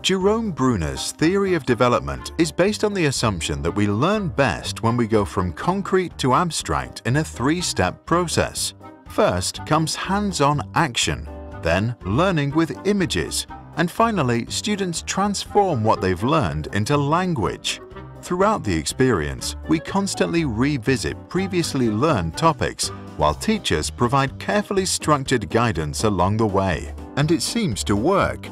Jerome Bruno's theory of development is based on the assumption that we learn best when we go from concrete to abstract in a three-step process. First comes hands-on action, then learning with images, and finally students transform what they've learned into language. Throughout the experience, we constantly revisit previously learned topics, while teachers provide carefully structured guidance along the way. And it seems to work.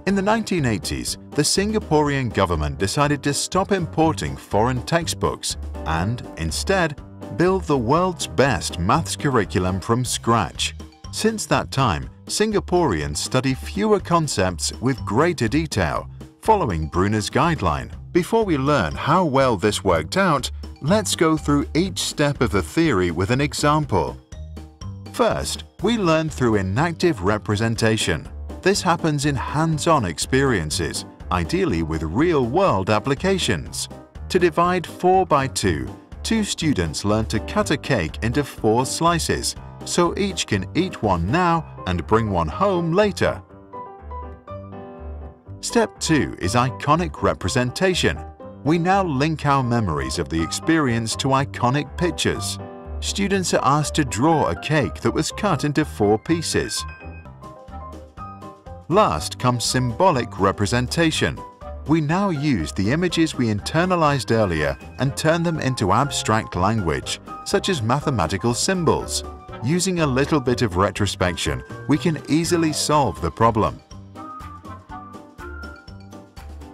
In the 1980s, the Singaporean government decided to stop importing foreign textbooks and, instead, build the world's best maths curriculum from scratch. Since that time, Singaporeans study fewer concepts with greater detail, following Bruno's guideline. Before we learn how well this worked out, let's go through each step of the theory with an example. First, we learn through inactive representation. This happens in hands-on experiences, ideally with real-world applications. To divide 4 by 2, two students learn to cut a cake into 4 slices, so each can eat one now and bring one home later. Step 2 is iconic representation. We now link our memories of the experience to iconic pictures. Students are asked to draw a cake that was cut into 4 pieces. Last comes symbolic representation. We now use the images we internalized earlier and turn them into abstract language, such as mathematical symbols. Using a little bit of retrospection, we can easily solve the problem.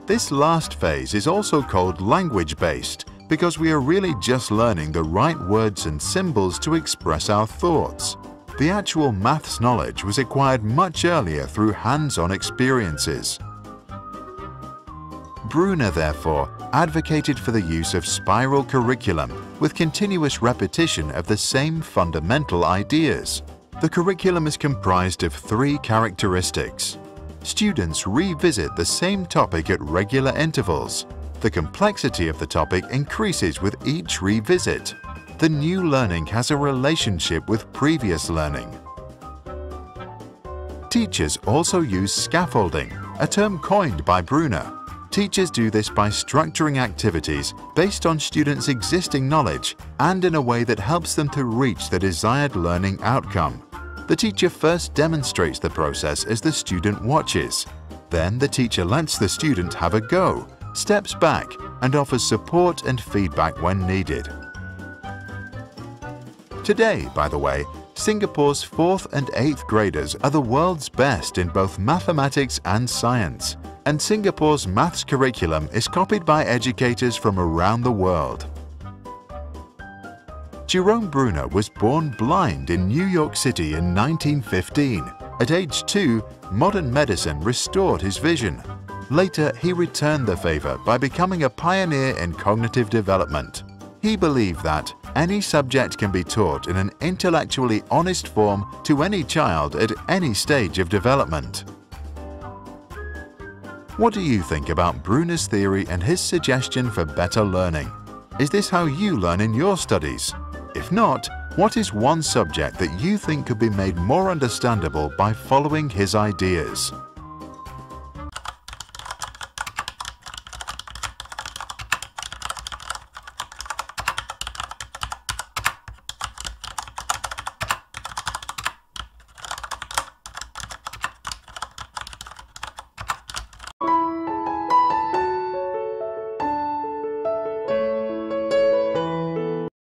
This last phase is also called language-based because we are really just learning the right words and symbols to express our thoughts. The actual maths knowledge was acquired much earlier through hands-on experiences. Bruno, therefore, advocated for the use of spiral curriculum with continuous repetition of the same fundamental ideas. The curriculum is comprised of 3 characteristics. Students revisit the same topic at regular intervals. The complexity of the topic increases with each revisit. The new learning has a relationship with previous learning. Teachers also use scaffolding, a term coined by Bruno. Teachers do this by structuring activities based on students' existing knowledge and in a way that helps them to reach the desired learning outcome. The teacher first demonstrates the process as the student watches. Then the teacher lets the student have a go, steps back, and offers support and feedback when needed. Today, by the way, Singapore's 4th and 8th graders are the world's best in both mathematics and science, and Singapore's maths curriculum is copied by educators from around the world. Jerome Bruno was born blind in New York City in 1915. At age 2, modern medicine restored his vision. Later, he returned the favor by becoming a pioneer in cognitive development. He believed that any subject can be taught in an intellectually honest form to any child at any stage of development. What do you think about Bruno's theory and his suggestion for better learning? Is this how you learn in your studies? If not, what is one subject that you think could be made more understandable by following his ideas?